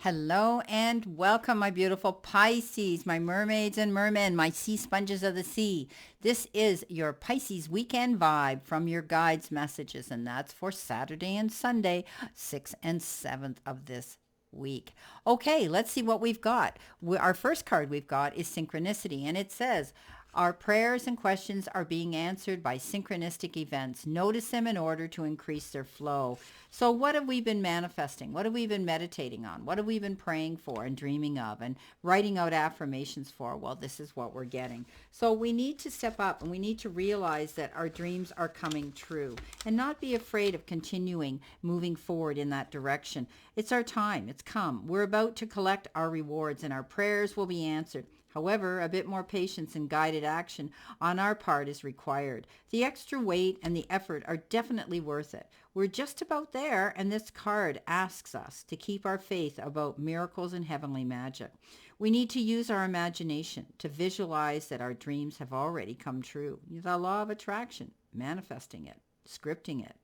Hello and welcome, my beautiful Pisces, my mermaids and mermen, my sea sponges of the sea. This is your Pisces weekend vibe from your guides' messages, and that's for Saturday and Sunday, 6th and 7th of this week. Okay, let's see what we've got. Our first card we've got is synchronicity, and it says, our prayers and questions are being answered by synchronistic events. Notice them in order to increase their flow. So what have we been manifesting? What have we been meditating on? What have we been praying for and dreaming of and writing out affirmations for? Well, this is what we're getting. So we need to step up and we need to realize that our dreams are coming true and not be afraid of continuing moving forward in that direction. It's our time. It's come. We're about to collect our rewards and our prayers will be answered. However, a bit more patience and guided action on our part is required. The extra weight and the effort are definitely worth it. We're just about there, and this card asks us to keep our faith about miracles and heavenly magic. We need to use our imagination to visualize that our dreams have already come true. The law of attraction, manifesting it, scripting it,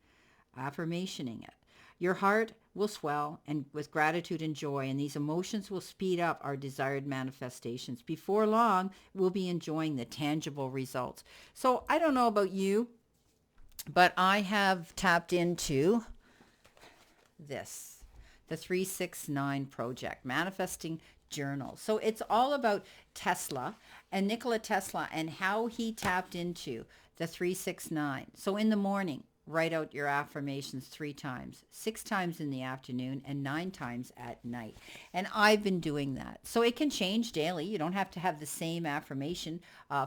affirmationing it. Your heart will swell and with gratitude and joy, and these emotions will speed up our desired manifestations. Before long, we'll be enjoying the tangible results. So I don't know about you, but I have tapped into this, the 369 project, manifesting journal. So it's all about Tesla and Nikola Tesla and how he tapped into the 369. So in the morning, write out your affirmations 3 times, 6 times in the afternoon, and 9 times at night. And I've been doing that. So it can change daily. You don't have to have the same affirmation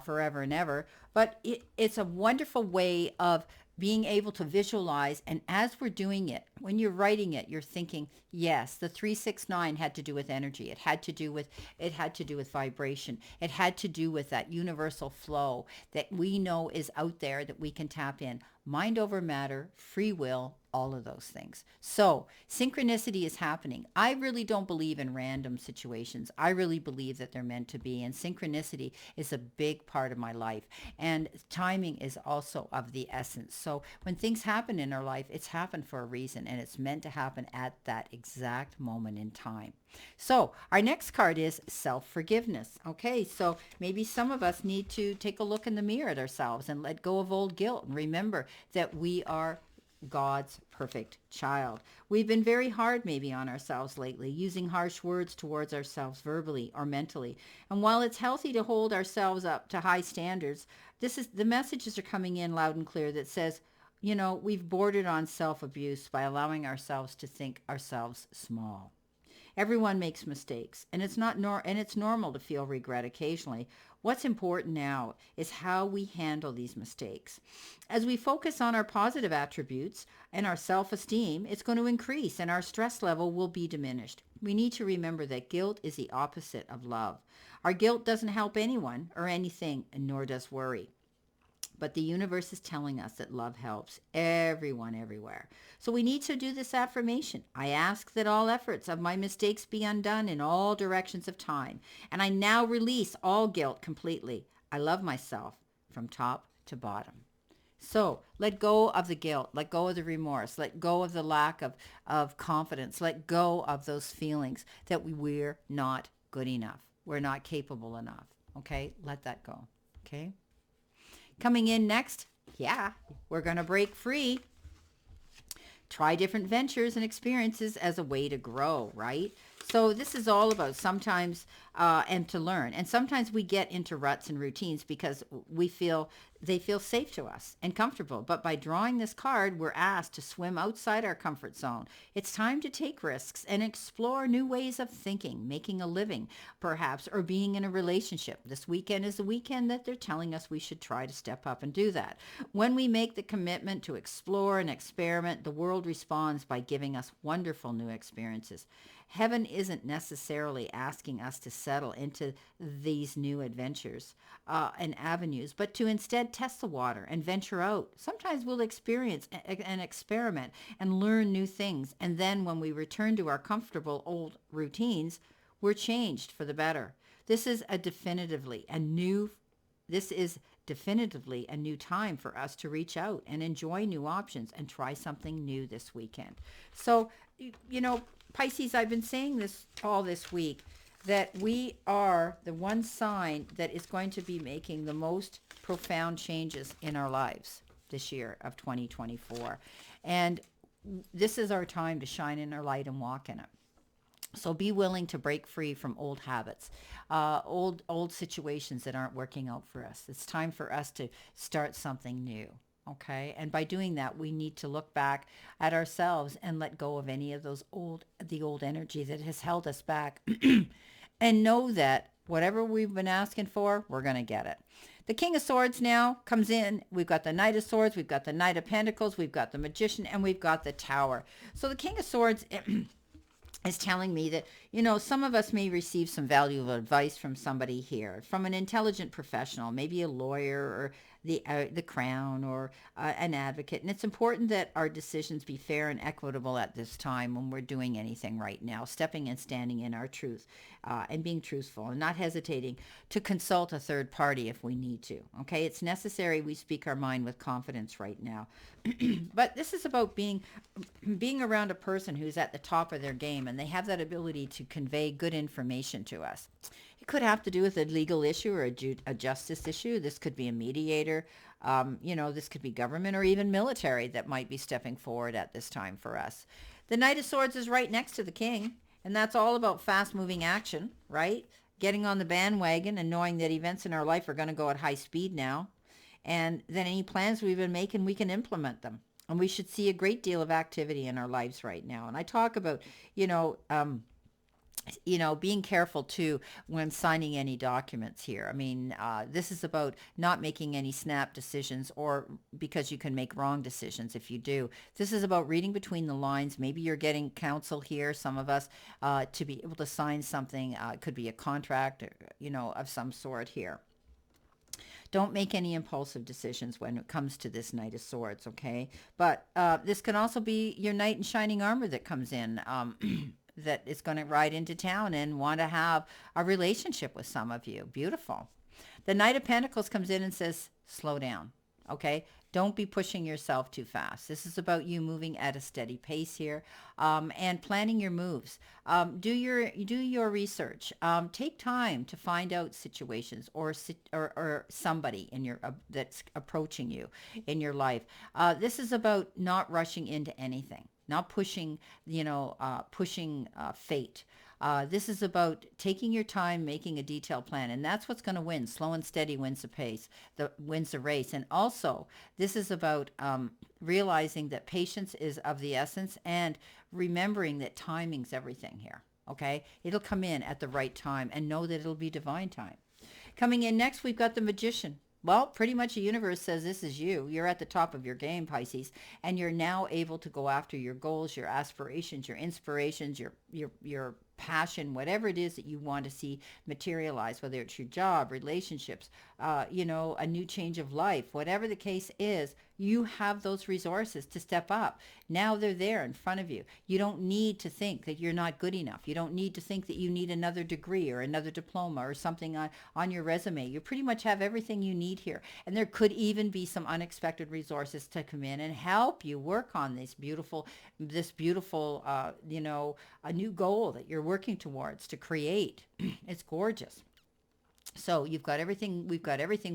forever and ever. But it's a wonderful way of being able to visualize. And as we're doing it, when you're writing it, you're thinking, yes, the 369 had to do with energy. It had to do with vibration. It had to do with that universal flow that we know is out there that we can tap in. Mind over matter, free will, all of those things. So synchronicity is happening. I really don't believe in random situations. I really believe that they're meant to be. And synchronicity is a big part of my life. And timing is also of the essence. So when things happen in our life, it's happened for a reason. And it's meant to happen at that exact moment in time. So our next card is self-forgiveness. Okay, so maybe some of us need to take a look in the mirror at ourselves and let go of old guilt and remember that we are God's perfect child. We've been very hard maybe on ourselves lately, using harsh words towards ourselves verbally or mentally. And while it's healthy to hold ourselves up to high standards, the messages are coming in loud and clear that says, we've bordered on self-abuse by allowing ourselves to think ourselves small. Everyone makes mistakes, and it's normal to feel regret occasionally. What's important now is how we handle these mistakes. As we focus on our positive attributes and our self-esteem, it's going to increase and our stress level will be diminished. We need to remember that guilt is the opposite of love. Our guilt doesn't help anyone or anything, and nor does worry. But the universe is telling us that love helps everyone everywhere. So we need to do this affirmation. I ask that all efforts of my mistakes be undone in all directions of time. And I now release all guilt completely. I love myself from top to bottom. So let go of the guilt, let go of the remorse, let go of the lack of confidence, let go of those feelings that we're not good enough. We're not capable enough. Okay, let that go. Okay. Coming in next, we're going to break free. Try different ventures and experiences as a way to grow, right? So this is all about sometimes and to learn. And sometimes we get into ruts and routines because they feel safe to us and comfortable. But by drawing this card, we're asked to swim outside our comfort zone. It's time to take risks and explore new ways of thinking, making a living, perhaps, or being in a relationship. This weekend is a weekend that they're telling us we should try to step up and do that. When we make the commitment to explore and experiment, the world responds by giving us wonderful new experiences. Heaven isn't necessarily asking us to settle into these new adventures and avenues, but to instead test the water and venture out. Sometimes we'll experience and experiment and learn new things. And then when we return to our comfortable old routines, we're changed for the better. This is definitively a new time for us to reach out and enjoy new options and try something new this weekend. So, Pisces, I've been saying this all this week, that we are the one sign that is going to be making the most profound changes in our lives this year of 2024. And this is our time to shine in our light and walk in it. So be willing to break free from old habits, old situations that aren't working out for us. It's time for us to start something new. Okay, and by doing that, we need to look back at ourselves and let go of any of the old energy that has held us back, and know that whatever we've been asking for, we're going to get it. The King of Swords now comes in. We've got the Knight of Swords, we've got the Knight of Pentacles, we've got the Magician, and we've got the Tower. So the King of Swords is telling me that, some of us may receive some valuable advice from somebody here, from an intelligent professional, maybe a lawyer or the crown or an advocate. And it's important that our decisions be fair and equitable at this time when we're doing anything right now, stepping and standing in our truth and being truthful and not hesitating to consult a third party if we need to. Okay, it's necessary we speak our mind with confidence right now. But this is about being around a person who's at the top of their game, and they have that ability to convey good information to us. It could have to do with a legal issue or a justice issue. This could be a mediator. This could be government or even military that might be stepping forward at this time for us. The Knight of Swords is right next to the King, and that's all about fast-moving action, right? Getting on the bandwagon and knowing that events in our life are going to go at high speed now. And then any plans we've been making, we can implement them. And we should see a great deal of activity in our lives right now. And I talk about, being careful too when signing any documents here. I mean, this is about not making any snap decisions, or because you can make wrong decisions if you do. This is about reading between the lines. Maybe you're getting counsel here, some of us, to be able to sign something. It could be a contract, of some sort here. Don't make any impulsive decisions when it comes to this Knight of Swords, okay? But this can also be your knight in shining armor that comes in, that is going to ride into town and want to have a relationship with some of you. Beautiful. The Knight of Pentacles comes in and says, slow down, okay? Don't be pushing yourself too fast. This is about you moving at a steady pace here, and planning your moves. Do your research. Take time to find out situations or somebody in your that's approaching you in your life. This is about not rushing into anything, not pushing fate. This is about taking your time, making a detailed plan, and that's what's going to win. Slow and steady wins the race. And also, this is about realizing that patience is of the essence, and remembering that timing's everything here. Okay, it'll come in at the right time, and know that it'll be divine time. Coming in next, we've got the Magician. Well, pretty much the universe says this is you. You're at the top of your game, Pisces, and you're now able to go after your goals, your aspirations, your inspirations, your passion, whatever it is that you want to see materialize, whether it's your job, relationships, a new change of life, whatever the case is. You have those resources to step up. Now they're there in front of you. You don't need to think that you're not good enough. You don't need to think that you need another degree or another diploma or something on your resume. You pretty much have everything you need here. And there could even be some unexpected resources to come in and help you work on this beautiful, a new goal that you're working towards to create. It's gorgeous. So we've got everything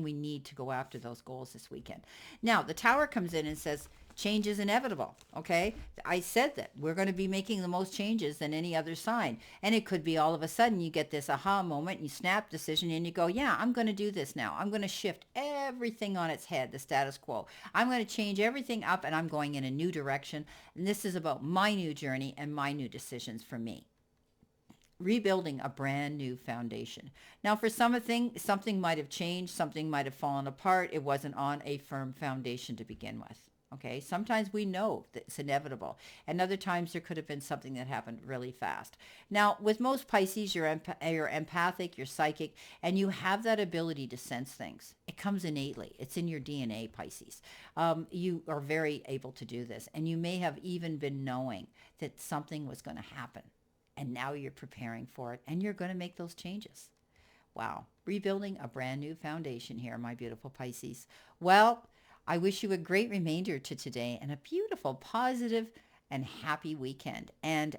we need to go after those goals this weekend. Now, the Tower comes in and says, change is inevitable, okay? I said that we're going to be making the most changes than any other sign. And it could be all of a sudden you get this aha moment, you snap decision, and you go, yeah, I'm going to do this now. I'm going to shift everything on its head, the status quo. I'm going to change everything up, and I'm going in a new direction. And this is about my new journey and my new decisions for me. Rebuilding a brand new foundation. Now, for something might have changed, something might have fallen apart. It wasn't on a firm foundation to begin with. Okay, sometimes we know that it's inevitable, and other times there could have been something that happened really fast. Now, with most Pisces, you're empathic, you're psychic, and you have that ability to sense things. It comes innately. It's in your DNA, Pisces. You are very able to do this, and you may have even been knowing that something was going to happen. And now you're preparing for it, and you're going to make those changes. Wow. Rebuilding a brand new foundation here, my beautiful Pisces. Well, I wish you a great remainder to today and a beautiful, positive, and happy weekend. And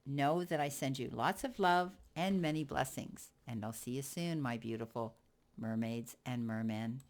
know that I send you lots of love and many blessings. And I'll see you soon, my beautiful mermaids and mermen.